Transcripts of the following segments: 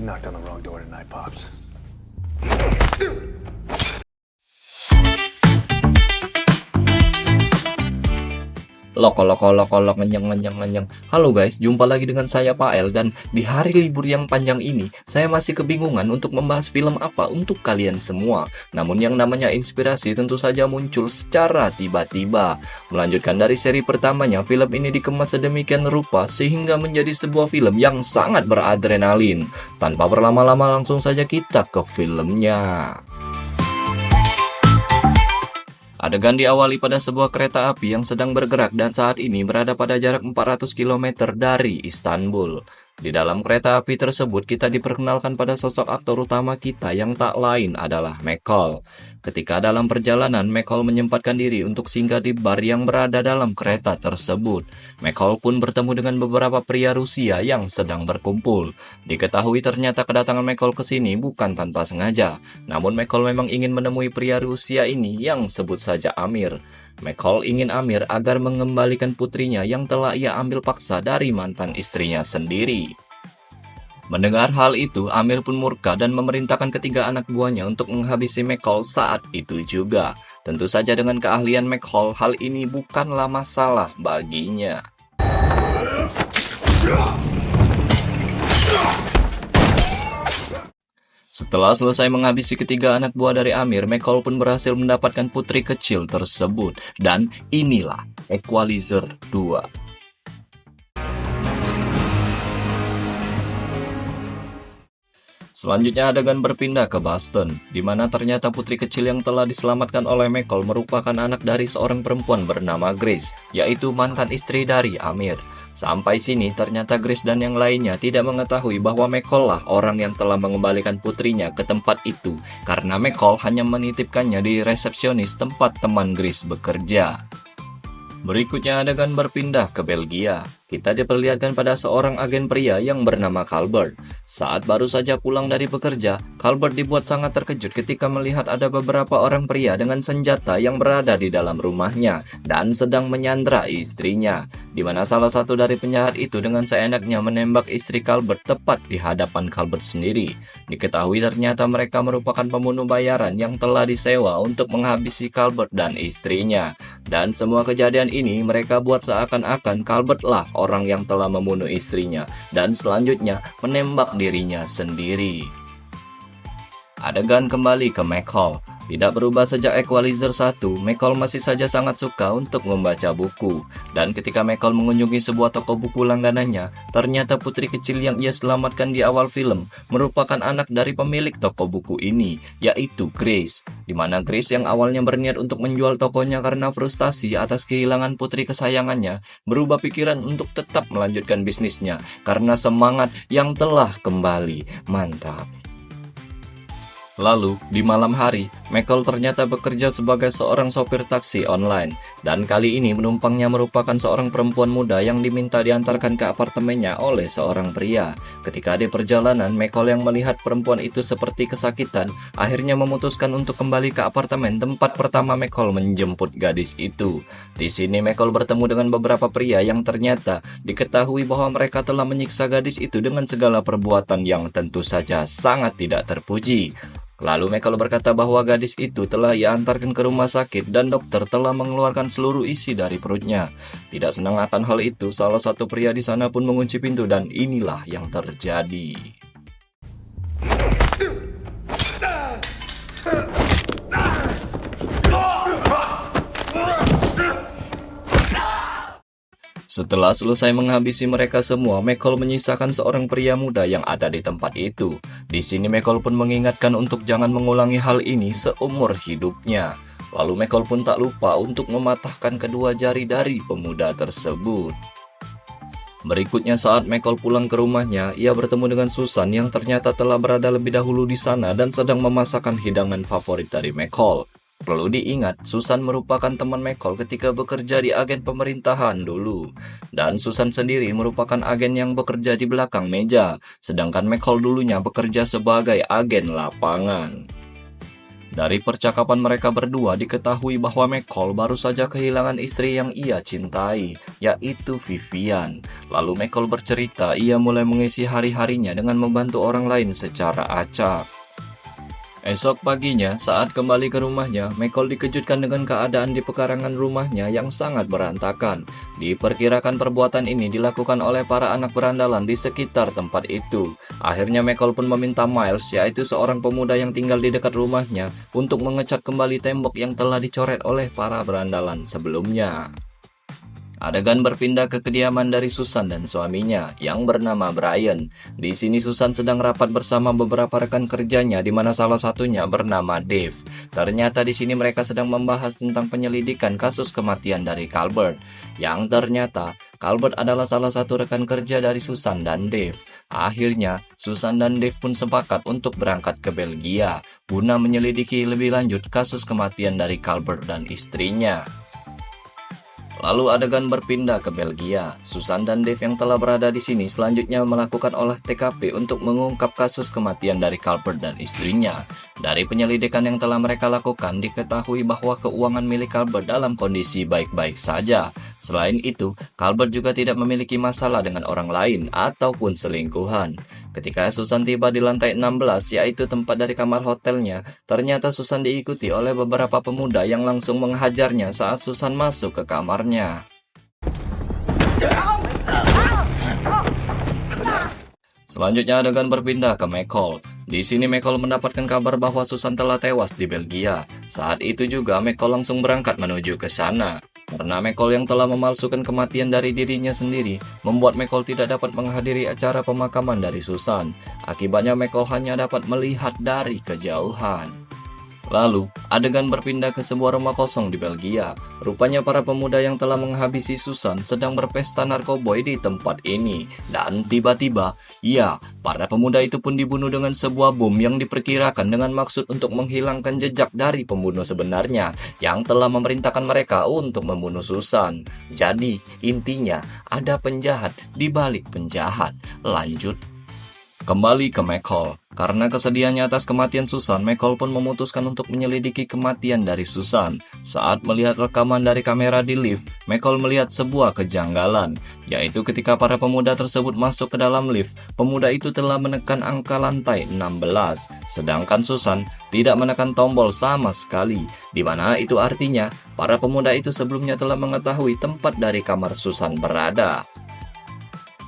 You knocked on the wrong door tonight, Pops. Loko ngenyeng. Halo guys, jumpa lagi dengan saya Pak El, dan di hari libur yang panjang ini saya masih kebingungan untuk membahas film apa untuk kalian semua. Namun yang namanya inspirasi tentu saja muncul secara tiba-tiba. Melanjutkan dari seri pertamanya, film ini dikemas sedemikian rupa sehingga menjadi sebuah film yang sangat beradrenalin. Tanpa berlama-lama langsung saja kita ke filmnya. Adegan diawali pada sebuah kereta api yang sedang bergerak dan saat ini berada pada jarak 400 km dari Istanbul. Di dalam kereta api tersebut kita diperkenalkan pada sosok aktor utama kita yang tak lain adalah McCall. Ketika dalam perjalanan, McCall menyempatkan diri untuk singgah di bar yang berada dalam kereta tersebut. McCall pun bertemu dengan beberapa pria Rusia yang sedang berkumpul. Diketahui ternyata kedatangan McCall ke sini bukan tanpa sengaja. Namun McCall memang ingin menemui pria Rusia ini yang sebut saja Amir. McCall ingin Amir agar mengembalikan putrinya yang telah ia ambil paksa dari mantan istrinya sendiri. Mendengar hal itu, Amir pun murka dan memerintahkan ketiga anak buahnya untuk menghabisi McCall saat itu juga. Tentu saja dengan keahlian McCall, hal ini bukanlah masalah baginya. Setelah selesai menghabisi ketiga anak buah dari Amir, McCall pun berhasil mendapatkan putri kecil tersebut. Dan inilah Equalizer 2. Selanjutnya adegan berpindah ke Boston, di mana ternyata putri kecil yang telah diselamatkan oleh McCall merupakan anak dari seorang perempuan bernama Grace, yaitu mantan istri dari Amir. Sampai sini ternyata Grace dan yang lainnya tidak mengetahui bahwa McCall lah orang yang telah mengembalikan putrinya ke tempat itu, karena McCall hanya menitipkannya di resepsionis tempat teman Grace bekerja. Berikutnya adegan berpindah ke Belgia. Kita diperlihatkan pada seorang agen pria yang bernama Calbert. Saat baru saja pulang dari bekerja, Calbert dibuat sangat terkejut ketika melihat ada beberapa orang pria dengan senjata yang berada di dalam rumahnya dan sedang menyandra istrinya, di mana salah satu dari penjahat itu dengan seenaknya menembak istri Calbert tepat di hadapan Calbert sendiri. Diketahui ternyata mereka merupakan pembunuh bayaran yang telah disewa untuk menghabisi Calbert dan istrinya. Dan semua kejadian ini mereka buat seakan-akan Calbert lah orang yang telah membunuh istrinya dan selanjutnya menembak dirinya sendiri. Adegan kembali ke McCall. Tidak berubah sejak Equalizer 1, McCall masih saja sangat suka untuk membaca buku. Dan ketika McCall mengunjungi sebuah toko buku langganannya, ternyata putri kecil yang ia selamatkan di awal film merupakan anak dari pemilik toko buku ini, yaitu Grace. Di mana Grace yang awalnya berniat untuk menjual tokonya karena frustasi atas kehilangan putri kesayangannya, berubah pikiran untuk tetap melanjutkan bisnisnya karena semangat yang telah kembali. Mantap. Lalu, di malam hari, McCall ternyata bekerja sebagai seorang sopir taksi online. Dan kali ini penumpangnya merupakan seorang perempuan muda yang diminta diantarkan ke apartemennya oleh seorang pria. Ketika di perjalanan, McCall yang melihat perempuan itu seperti kesakitan, akhirnya memutuskan untuk kembali ke apartemen tempat pertama McCall menjemput gadis itu. Di sini McCall bertemu dengan beberapa pria yang ternyata diketahui bahwa mereka telah menyiksa gadis itu dengan segala perbuatan yang tentu saja sangat tidak terpuji. Lalu McCall berkata bahwa gadis itu telah ia antarkan ke rumah sakit dan dokter telah mengeluarkan seluruh isi dari perutnya. Tidak senang akan hal itu, salah satu pria di sana pun mengunci pintu dan inilah yang terjadi. Setelah selesai menghabisi mereka semua, McCall menyisakan seorang pria muda yang ada di tempat itu. Di sini McCall pun mengingatkan untuk jangan mengulangi hal ini seumur hidupnya. Lalu McCall pun tak lupa untuk mematahkan kedua jari dari pemuda tersebut. Berikutnya saat McCall pulang ke rumahnya, ia bertemu dengan Susan yang ternyata telah berada lebih dahulu di sana dan sedang memasakkan hidangan favorit dari McCall. Perlu diingat, Susan merupakan teman McCall ketika bekerja di agen pemerintahan dulu. Dan Susan sendiri merupakan agen yang bekerja di belakang meja, sedangkan McCall dulunya bekerja sebagai agen lapangan. Dari percakapan mereka berdua diketahui bahwa Michael baru saja kehilangan istri yang ia cintai, yaitu Vivian. Lalu Michael bercerita ia mulai mengisi hari-harinya dengan membantu orang lain secara acak. Esok paginya, saat kembali ke rumahnya, Michael dikejutkan dengan keadaan di pekarangan rumahnya yang sangat berantakan. Diperkirakan perbuatan ini dilakukan oleh para anak berandalan di sekitar tempat itu. Akhirnya Michael pun meminta Miles, yaitu seorang pemuda yang tinggal di dekat rumahnya, untuk mengecat kembali tembok yang telah dicoret oleh para berandalan sebelumnya. Adegan berpindah ke kediaman dari Susan dan suaminya yang bernama Brian. Di sini Susan sedang rapat bersama beberapa rekan kerjanya di mana salah satunya bernama Dave. Ternyata di sini mereka sedang membahas tentang penyelidikan kasus kematian dari Calvert. Yang ternyata Calvert adalah salah satu rekan kerja dari Susan dan Dave. Akhirnya Susan dan Dave pun sepakat untuk berangkat ke Belgia guna menyelidiki lebih lanjut kasus kematian dari Calvert dan istrinya. Lalu adegan berpindah ke Belgia. Susan dan Dave yang telah berada di sini selanjutnya melakukan olah TKP untuk mengungkap kasus kematian dari Calvert dan istrinya. Dari penyelidikan yang telah mereka lakukan, diketahui bahwa keuangan milik Calvert dalam kondisi baik-baik saja. Selain itu, Calvert juga tidak memiliki masalah dengan orang lain ataupun selingkuhan. Ketika Susan tiba di lantai 16, yaitu tempat dari kamar hotelnya, ternyata Susan diikuti oleh beberapa pemuda yang langsung menghajarnya saat Susan masuk ke kamarnya. Selanjutnya adegan berpindah ke Michael. Di sini Michael mendapatkan kabar bahwa Susan telah tewas di Belgia. Saat itu juga Michael langsung berangkat menuju ke sana. Karena Michael yang telah memalsukan kematian dari dirinya sendiri, membuat Michael tidak dapat menghadiri acara pemakaman dari Susan. Akibatnya Michael hanya dapat melihat dari kejauhan. Lalu, adegan berpindah ke sebuah rumah kosong di Belgia. Rupanya para pemuda yang telah menghabisi Susan sedang berpesta narkoboy di tempat ini. Dan tiba-tiba, ya, para pemuda itu pun dibunuh dengan sebuah bom yang diperkirakan dengan maksud untuk menghilangkan jejak dari pembunuh sebenarnya yang telah memerintahkan mereka untuk membunuh Susan. Jadi, intinya ada penjahat di balik penjahat. Lanjut. Kembali ke Michael. Karena kesedihannya atas kematian Susan, Michael pun memutuskan untuk menyelidiki kematian dari Susan. Saat melihat rekaman dari kamera di lift, Michael melihat sebuah kejanggalan, yaitu ketika para pemuda tersebut masuk ke dalam lift, pemuda itu telah menekan angka lantai 16, sedangkan Susan tidak menekan tombol sama sekali, di mana itu artinya para pemuda itu sebelumnya telah mengetahui tempat dari kamar Susan berada.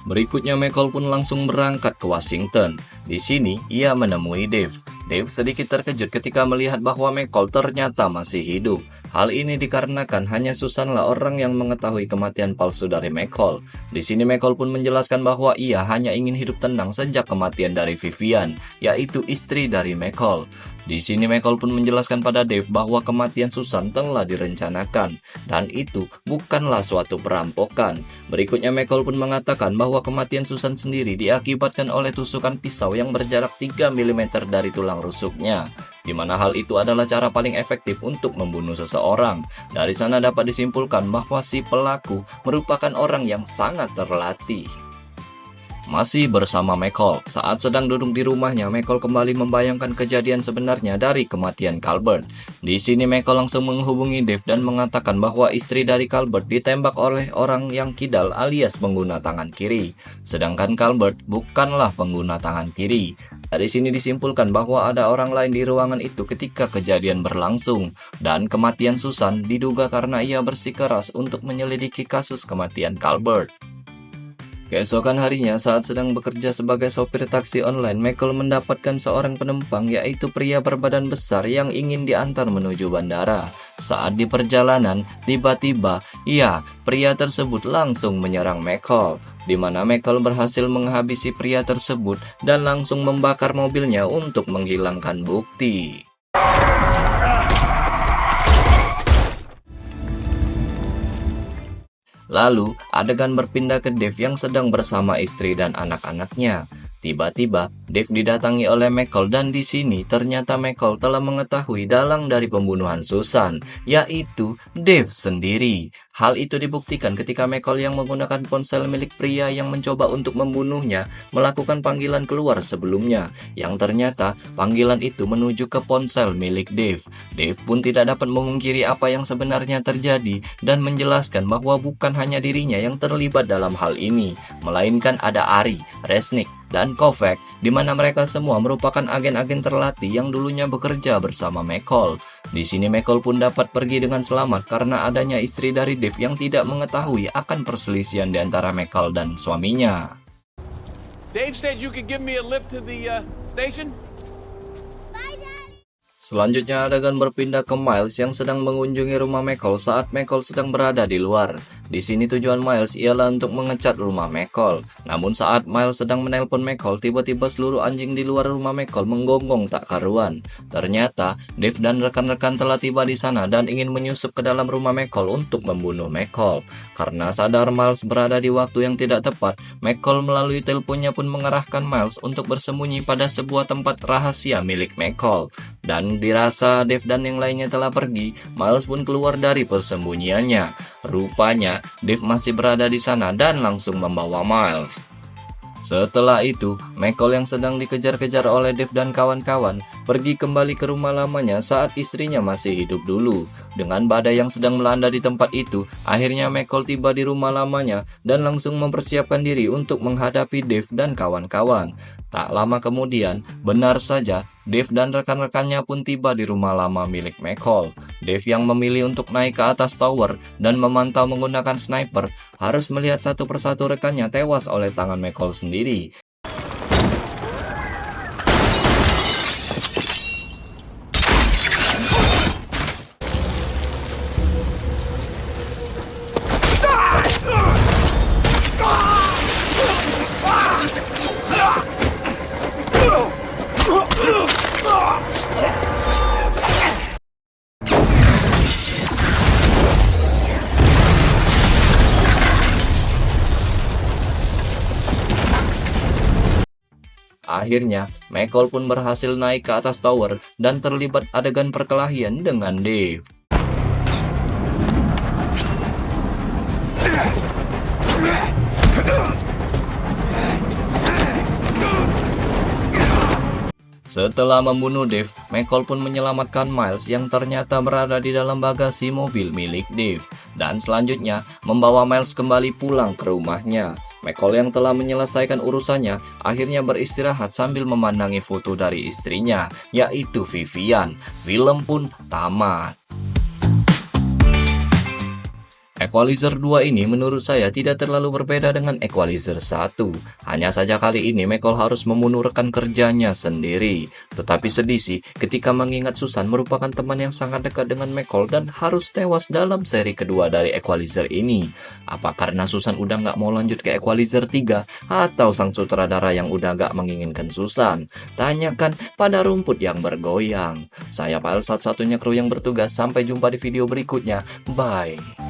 Berikutnya Michael pun langsung berangkat ke Washington. Di sini ia menemui Dave. Dave sedikit terkejut ketika melihat bahwa Michael ternyata masih hidup. Hal ini dikarenakan hanya Susanlah orang yang mengetahui kematian palsu dari Michael. Di sini Michael pun menjelaskan bahwa ia hanya ingin hidup tenang sejak kematian dari Vivian, yaitu istri dari Michael. Di sini Michael pun menjelaskan pada Dave bahwa kematian Susan telah direncanakan dan itu bukanlah suatu perampokan. Berikutnya Michael pun mengatakan bahwa kematian Susan sendiri diakibatkan oleh tusukan pisau yang berjarak 3 mm dari tulang rusuknya, di mana hal itu adalah cara paling efektif untuk membunuh seseorang. Dari sana dapat disimpulkan bahwa si pelaku merupakan orang yang sangat terlatih. Masih bersama Michael, saat sedang duduk di rumahnya, Michael kembali membayangkan kejadian sebenarnya dari kematian Calvert. Di sini Michael langsung menghubungi Dave dan mengatakan bahwa istri dari Calvert ditembak oleh orang yang kidal alias pengguna tangan kiri. Sedangkan Calvert bukanlah pengguna tangan kiri. Dari sini disimpulkan bahwa ada orang lain di ruangan itu ketika kejadian berlangsung. Dan kematian Susan diduga karena ia bersikeras untuk menyelidiki kasus kematian Calvert. Keesokan harinya, saat sedang bekerja sebagai sopir taksi online, Michael mendapatkan seorang penumpang, yaitu pria berbadan besar yang ingin diantar menuju bandara. Saat di perjalanan, tiba-tiba, pria tersebut langsung menyerang Michael, di mana Michael berhasil menghabisi pria tersebut dan langsung membakar mobilnya untuk menghilangkan bukti. Lalu, adegan berpindah ke Dave yang sedang bersama istri dan anak-anaknya. Tiba-tiba, Dave didatangi oleh Michael dan di sini ternyata Michael telah mengetahui dalang dari pembunuhan Susan, yaitu Dave sendiri. Hal itu dibuktikan ketika Michael yang menggunakan ponsel milik pria yang mencoba untuk membunuhnya melakukan panggilan keluar sebelumnya, yang ternyata panggilan itu menuju ke ponsel milik Dave. Dave pun tidak dapat memungkiri apa yang sebenarnya terjadi dan menjelaskan bahwa bukan hanya dirinya yang terlibat dalam hal ini, melainkan ada Ari, Resnick, dan Kovac, di mana mereka semua merupakan agen-agen terlatih yang dulunya bekerja bersama Michael. Di sini Michael pun dapat pergi dengan selamat karena adanya istri dari Dave yang tidak mengetahui akan perselisihan di antara Michael dan suaminya. Dave said you could give me a lift to the station. Selanjutnya adegan berpindah ke Miles yang sedang mengunjungi rumah Michael saat Michael sedang berada di luar. Di sini tujuan Miles ialah untuk mengecat rumah Michael. Namun saat Miles sedang menelpon Michael, tiba-tiba seluruh anjing di luar rumah Michael menggonggong tak karuan. Ternyata Dave dan rekan-rekan telah tiba di sana dan ingin menyusup ke dalam rumah Michael untuk membunuh Michael. Karena sadar Miles berada di waktu yang tidak tepat, Michael melalui teleponnya pun mengarahkan Miles untuk bersembunyi pada sebuah tempat rahasia milik Michael. Dan dirasa Dave dan yang lainnya telah pergi, Miles pun keluar dari persembunyiannya. Rupanya, Dave masih berada di sana dan langsung membawa Miles. Setelah itu, Michael yang sedang dikejar-kejar oleh Dave dan kawan-kawan pergi kembali ke rumah lamanya saat istrinya masih hidup dulu. Dengan badai yang sedang melanda di tempat itu, akhirnya Michael tiba di rumah lamanya dan langsung mempersiapkan diri untuk menghadapi Dave dan kawan-kawan. Tak lama kemudian, benar saja, Dave dan rekan-rekannya pun tiba di rumah lama milik Michael. Dave yang memilih untuk naik ke atas tower dan memantau menggunakan sniper harus melihat satu persatu rekannya tewas oleh tangan Michael sendiri. Akhirnya, Michael pun berhasil naik ke atas tower dan terlibat adegan perkelahian dengan Dave. Setelah membunuh Dave, Michael pun menyelamatkan Miles yang ternyata berada di dalam bagasi mobil milik Dave. Dan selanjutnya, membawa Miles kembali pulang ke rumahnya. Michael yang telah menyelesaikan urusannya akhirnya beristirahat sambil memandangi foto dari istrinya, yaitu Vivian. Film pun tamat. Equalizer 2 ini menurut saya tidak terlalu berbeda dengan Equalizer 1. Hanya saja kali ini Michael harus membunuh rekan kerjanya sendiri. Tetapi sedih sih ketika mengingat Susan merupakan teman yang sangat dekat dengan Michael dan harus tewas dalam seri kedua dari Equalizer ini. Apa karena Susan udah nggak mau lanjut ke Equalizer 3 atau sang sutradara yang udah nggak menginginkan Susan? Tanyakan pada rumput yang bergoyang. Saya Pael, satu-satunya kru yang bertugas. Sampai jumpa di video berikutnya. Bye.